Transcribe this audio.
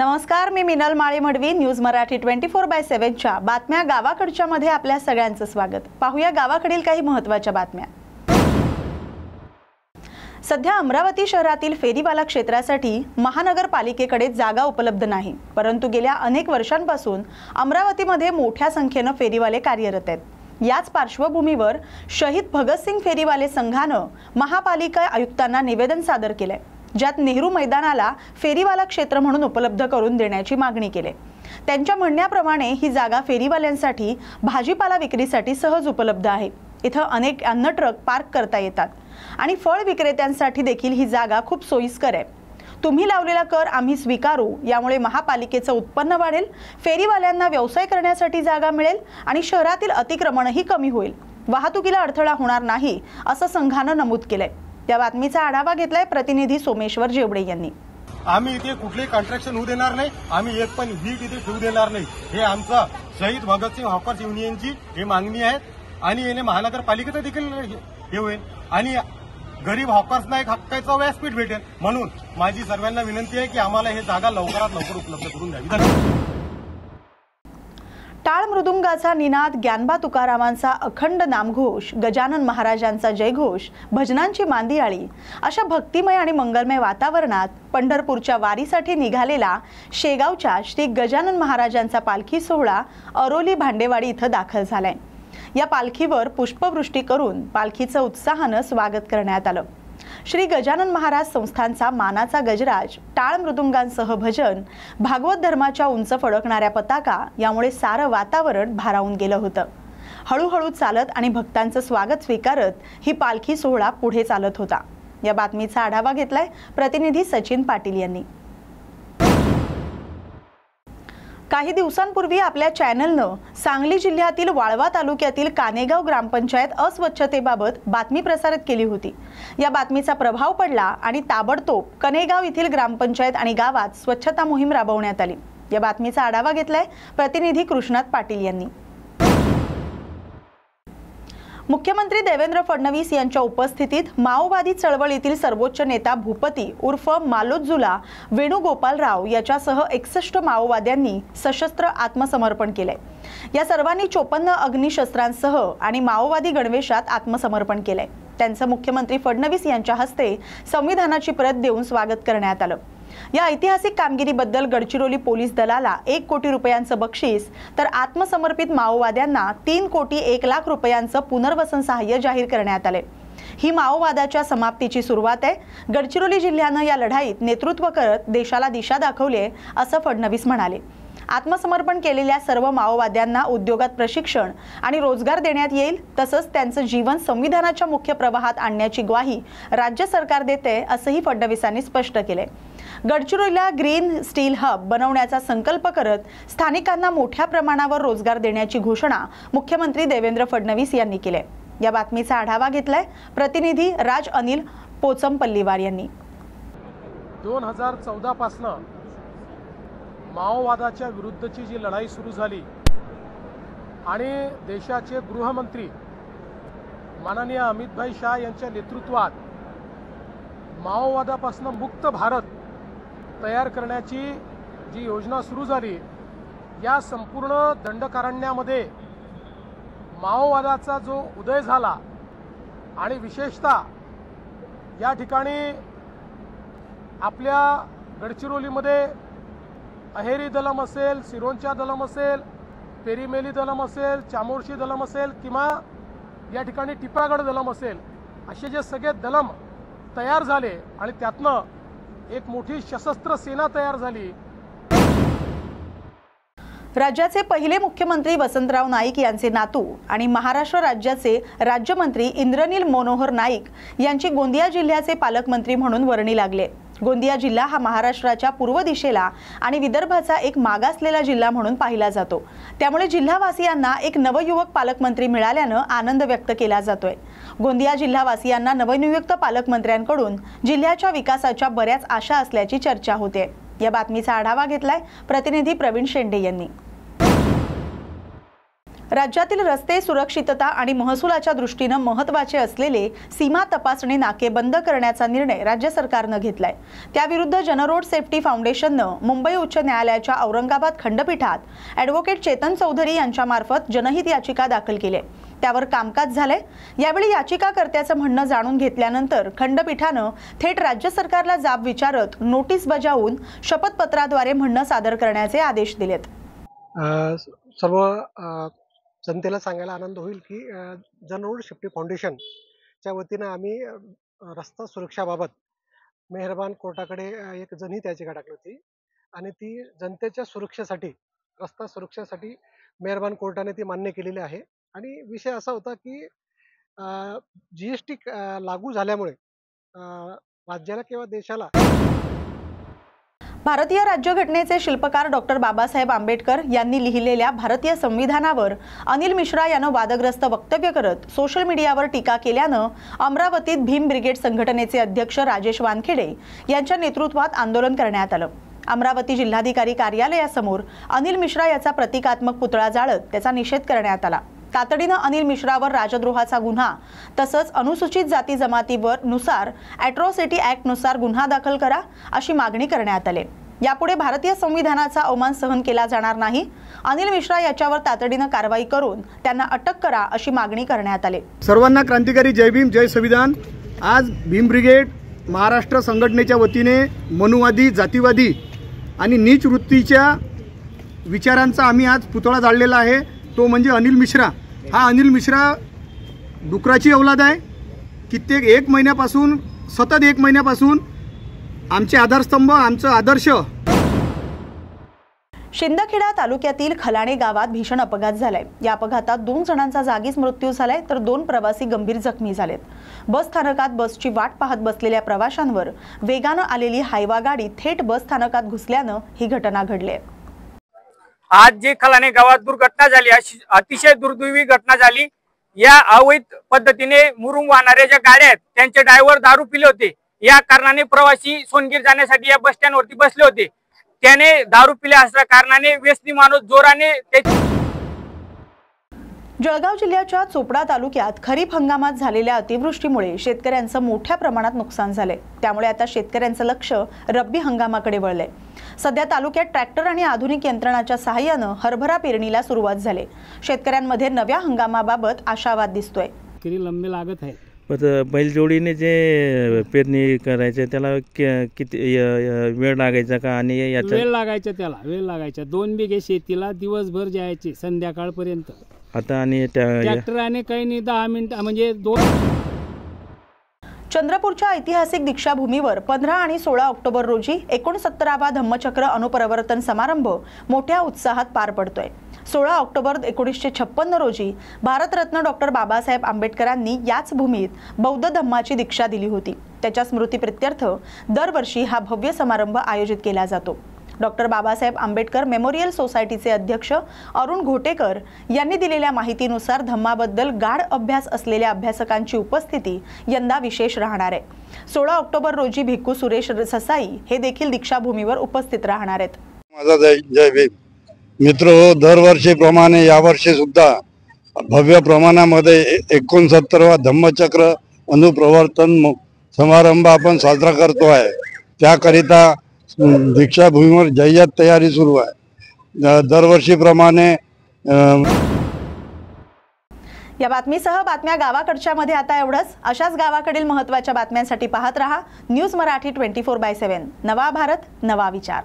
नमस्कार, मी मिनल माळी-मडवी. न्यूज मराठी 24/7 च्या बातम्या गावाकडच्या मध्ये आपल्या सगळ्यांचं स्वागत. पाहूया गावाकडील काही महत्त्वाच्या बातम्या. सध्या अमरावती शहरातील फेरीवाला क्षेत्रासाठी महानगरपालिकेकडे जागा उपलब्ध नाही, परंतु गेल्या अनेक वर्षांपासून अमरावतीमध्ये मोठ्या संख्येने फेरीवाले कार्यरत आहेत. याच पार्श्वभूमीवर शहीद भगतसिंग फेरीवाले संघाने महापालिका आयुक्तांना निवेदन सादर केले, ज्यात नेहरू मैदानाला फेरीवाला क्षेत्र म्हणून उपलब्ध करून देण्याची मागणी केली. त्यांच्या म्हणण्याप्रमाणे ही जागा फेरीवाल्यांसाठी भाजीपाला विक्रीसाठी सहज उपलब्ध आहे. इथं अनेक अन्न ट्रक पार्क करता येतात आणि फळ विक्रेत्यांसाठी देखील ही जागा खूप सोयीस्कर आहे. तुम्ही लावलेला कर आम्ही स्वीकारू, यामुळे महापालिकेचं उत्पन्न वाढेल, फेरीवाल्यांना व्यवसाय करण्यासाठी जागा मिळेल आणि शहरातील अतिक्रमणही कमी होईल. वाहतुकीला अडथळा होणार नाही असं संघानं नमूद केलंय. या बातमीचा आढावा घेतलाय प्रतिनिधी सोमेश्वर जेवडे यांनी. आम्ही इथे कुठले कॉन्ट्रॅक्शन होऊ देणार नाही, आम्ही एक पण वीट इथे ठेवू देणार नाही. हे आमचा शहीद भगतसिंग हॉकर्स युनियनची ही मागणी आहे आणि याने महानगरपालिकेचं देखील हे होईल आणि गरीब हॉकर्सना एक हक्काचं व्यासपीठ भेटेल. म्हणून माझी सर्वांना विनंती आहे की आम्हाला हे जागा लवकरात लवकर उपलब्ध करून द्यावी. टाळ मृदुंगाचा निनाद, ज्ञानबा तुकारामांचा अखंड नामघोष, गजानन महाराजांचा जयघोष, भजनांची मांदियाळी अशा भक्तिमय आणि मंगलमय वातावरणात पंढरपूरच्या वारीसाठी निघालेला शेगावच्या श्री गजानन महाराजांचा पालखी सोहळा अरोली भांडेवाडी इथं दाखल झालाय. या पालखीवर पुष्पवृष्टी करून पालखीचं उत्साहानं स्वागत करण्यात आलं. श्री गजानन महाराज संस्थानचा मानाचा गजराज, टाळ मृदुंगांसह भजन, भागवत धर्माच्या उंच फडकणाऱ्या पताका यामुळे सारं वातावरण भारावून गेलं होतं. हळूहळू चालत आणि भक्तांचं स्वागत स्वीकारत ही पालखी सोहळा पुढे चालत होता. या बातमीचा आढावा घेतलाय प्रतिनिधी सचिन पाटील यांनी. काही दिवसांपूर्वी आपल्या चॅनलनं सांगली जिल्ह्यातील वाळवा तालुक्यातील कानेगाव ग्रामपंचायत अस्वच्छतेबाबत बातमी प्रसारित केली होती. या बातमीचा प्रभाव पडला आणि ताबडतोब कनेगाव येथील ग्रामपंचायत आणि गावात स्वच्छता मोहीम राबवण्यात आली. या बातमीचा आढावा घेतलाय प्रतिनिधी कृष्णात पाटील यांनी. मुख्यमंत्री देवेंद्र फडणवीस यांच्या उपस्थितीत माओवादी चळवळीतील सर्वोच्च नेता भूपती उर्फ मालोजुला वेणुगोपालराव याच्यासह 61 माओवाद्यांनी सशस्त्र आत्मसमर्पण केले. या सर्वांनी 54 अग्निशस्त्रांसह आणि माओवादी गणवेशात आत्मसमर्पण केले. त्यांचं मुख्यमंत्री फडणवीस यांच्या हस्ते संविधानाची प्रत देऊन स्वागत करण्यात आलं. या ऐतिहासिक कामगिरीबद्दल गडचिरोली पोलीस दलाला 1 कोटी रुपयांचं बक्षीस तर आत्मसमर्पित माओवाद्यांना 3 कोटी 1 लाख रुपयांचं पुनर्वसन सहाय्य जाहीर करण्यात आले. ही माओवादाच्या समाप्तीची सुरुवात आहे. गडचिरोली जिल्ह्यानं या लढाईत नेतृत्व करत देशाला दिशा दाखवली आहे असं फडणवीस म्हणाले. आत्मसमर्पण केलेल्या सर्व माओवाद्यांना उद्योगात प्रशिक्षण आणि रोजगार देण्यात येईल, तसंच त्यांचं जीवन संविधानाच्या मुख्य प्रवाहात आणण्याची ग्वाही राज्य सरकार देते असंही फडणवीसांनी स्पष्ट केले. गडचिरोलीला ग्रीन स्टील हब बनवण्याचा संकल्प करत स्थानिकांना मोठ्या प्रमाणावर रोजगार देण्याची घोषणा मुख्यमंत्री देवेंद्र फडणवीस यांनी केली. या बातमीचा आढावा घेतलाय प्रतिनिधी राज अनिल पोचमपल्लीवार यांनी. 2014 पासून माओवादाच्या विरुद्धची जी लढाई सुरू झाली आणि देशाचे गृहमंत्री माननीय अमितभाई शाह यांच्या नेतृत्वात माओवादापासून मुक्त भारत तयार करण्याची जी योजना सुरू झाली, या संपूर्ण दंडकारण्यामध्ये माओवादाचा जो उदय झाला आणि विशेषतः या ठिकाणी आपल्या गडचिरोलीमध्ये अहेरी दलम असेल, सिरोंचा दलम असेल, पेरीमेली दलम असेल, चामोर्शी दलम असेल किंवा या ठिकाणी टिपागड दलम असेल, असे जे सगळे दलम तयार झाले आणि त्यातनं एक मोठी सशस्त्र सेना तयार झाली. राज्याचे पहिले मुख्यमंत्री वसंतराव नाईक यांचे नातू आणि महाराष्ट्र राज्याचे राज्यमंत्री इंद्रनील मनोहर नाईक यांची गोंदिया जिल्ह्याचे पालकमंत्री म्हणून वर्णी लागले. गोंदिया जिल्हा हा महाराष्ट्राच्या पूर्व दिशेला आणि विदर्भाचा एक मागासलेला जिल्हा म्हणून पाहिला जातो. त्यामुळे जिल्हावासियांना एक नवयुवक पालकमंत्री मिळाल्यानं आनंद व्यक्त केला जातोय. गोंदिया जिल्हावासियांना नवनियुक्त पालकमंत्र्यांकडून जिल्ह्याच्या विकासाच्या बऱ्याच आशा असल्याची चर्चा होते. या बातमीचा आढावा घेतलाय प्रतिनिधी प्रवीण शेंडे यांनी. राज्यातील रस्ते सुरक्षितता आणि महसुलाच्या दृष्टीने महत्त्वाचे असलेले सीमा तपासणी नाके बंद करण्याचा निर्णय राज्य सरकारने घेतलाय। त्याविरुद्ध जनरोड सेफ्टी फाउंडेशनने मुंबई उच्च न्यायालयाच्या औरंगाबाद खंडपीठात ॲडव्होकेट चेतन चौधरी यांच्यामार्फत जनहित याचिका दाखल केली आहे। त्यावर कामकाज झाले। यावेळी याचिकाकर्त्याचं म्हणणं जाणून घेतल्यानंतर खंडपीठाने थेट राज्य सरकारला जाब विचारत नोटीस बजावून शपथपत्राद्वारे म्हणणं सादर करण्याचे आदेश दिलेत। सर्व जनतेला सांगायला आनंद होईल की जनरोड सेफ्टी फाउंडेशनच्या वतीनं आम्ही रस्ता सुरक्षाबाबत मेहरबान कोर्टाकडे एक जनहित याचिका टाकली होती आणि ती जनतेच्या सुरक्षेसाठी, रस्ता सुरक्षेसाठी मेहरबान कोर्टाने ती मान्य केलेली आहे। आणि विषय असा होता की GST लागू झाल्यामुळे राज्याला किंवा देशाला भारतीय राज्यघटनेचे शिल्पकार डॉक्टर बाबासाहेब आंबेडकर यांनी लिहिलेल्या भारतीय संविधानावर अनिल मिश्रा यानं वादग्रस्त वक्तव्य करत सोशल मीडियावर टीका केल्यानं अमरावतीत भीम ब्रिगेड संघटनेचे अध्यक्ष राजेश वानखेडे यांच्या नेतृत्वात आंदोलन करण्यात आलं। अमरावती जिल्हाधिकारी कार्यालयासमोर अनिल मिश्रा याचा प्रतिकात्मक पुतळा जाळत त्याचा निषेध करण्यात आला। तातडीने अनिल मिश्रावर राजद्रोहाचा गुन्हा तसंच अनुसूचित जाती जमातीवर नुसार ॲट्रॉसिटी ॲक्ट नुसार गुन्हा दाखल करा अशी मागणी करण्यात आली। यापुढे भारतीय संविधानाचा अवमान सहन केला जाणार नाही। अनिल मिश्रा याच्यावर तातडीने कारवाई करून त्यांना अटक करा अशी मागणी करण्यात आली। सर्वांना क्रांतिकारी जय भीम जय संविधान। आज भीम ब्रिगेड महाराष्ट्र संघटनेच्या वतीने मनुवादी, जातीवादी आणि नीच वृत्तीच्या विचारांचा आम्ही आज पुतळा जाळलेला आहे। तो म्हणजे अनिल मिश्रा। हा अनिल मिश्रा डुकराची औलाद आहे। कित्येक एक महिन्यापासून आमचे आधारस्तंभ, आमचं आदर्श। शिंदखेडा तालुक्यातील खलाणे गावात भीषण अपघात झालाय। या अपघातात 2 जणांचा जागीच मृत्यू झालाय तर 2 प्रवासी गंभीर जखमी झालेत। बस स्थानकात बसची वाट पाहत बसलेल्या प्रवाशांवर वेगाने आलेली हायवा गाडी थेट बस स्थानकात घुसल्याने ही घटना घडली। आज जे खलाणे गावात दुर्घटना झाली, अतिशय दुर्दैवी घटना झाली। या अवैध पद्धतीने मुरुम वाहणाऱ्या ज्या गाड्या आहेत त्यांचे ड्रायव्हर दारू पिले होते। या कारणाने प्रवासी सोनगीर जाण्यासाठी या बस स्टँड वरती बसले होते। त्याने दारू पिल्या असल्या कारणाने व्यसनी माणूस जोराने जळगाव जिल्ह्याच्या चोपडा तालुक्यात खरीप हंगामात झालेल्या अतिवृष्टीमुळे शेतकऱ्यांचं मोठ्या प्रमाणात नुकसान झाले। त्यामुळे आता शेतकऱ्यांचं लक्ष रब्बी हंगामाकडे वळले। सध्या तालुक्यात ट्रॅक्टर आणि आधुनिक यंत्रणाच्या सहाय्याने हरभरा पेरणीला सुरुवात झाली। शेतकऱ्यांमध्ये नव्या हंगामाबाबत आशावाद दिसतोय। लंबे लागत आहे, पण बैलजोडीने जे पेरणी करायचे त्याला किती वेळ लागायचा का? आणि वेळ लागायचा 2 बिघे शेतीला दिवसभर जायचे संध्याकाळपर्यंत। आता आणि ट्रॅक्टराने काही नाही 10 मिनिट म्हणजे 2। चंद्रपूरच्या ऐतिहासिक दीक्षाभूमीवर 15 आणि 16 ऑक्टोबर रोजी 69वा धम्मचक्र अनुपरिवर्तन समारंभ मोठ्या उत्साहात पार पडतोय। 16 ऑक्टोबर 1956 रोजी भारतरत्न डॉक्टर बाबासाहेब आंबेडकरांनी याच भूमीत बौद्ध धम्माची दीक्षा दिली होती। त्याच्या स्मृतीप्रित्यर्थ दरवर्षी हा भव्य समारंभ आयोजित केला जातो। डॉक्टर बाबासाहेब आंबेडकर मेमोरियल सोसायटीचे अध्यक्ष अरुण घोटेकर यांनी दिलेल्या माहितीनुसार धम्माबद्दल गाढ अभ्यास असलेल्या अभ्यासकांची उपस्थिती यंदा विशेष राहणार आहे। 16 ऑक्टोबर रोजी भिक्खू सुरेश ससाई हे देखील दीक्षाभूमीवर उपस्थित राहणार आहेत। माझा जय भीम मित्र हो, दरवर्षीप्रमाणे यावर्षी सुद्धा भव्य प्रमाणामध्ये 69वा धम्मचक्र अनुप्रवर्तन समारंभ आपण साजरा करतो आहे। त्याकरिता दीक्षाभूमीवर जय्यत तयारी सुरू आहे। दरवर्षीप्रमाणे या बातमीसह बातम्या गावाकडच्या मध्ये आता एवढंच। अशाच गावाकडील महत्त्वाच्या बातम्यांसाठी पाहत रहा न्यूज मराठी 24/7। नवा भारत, नवा विचार।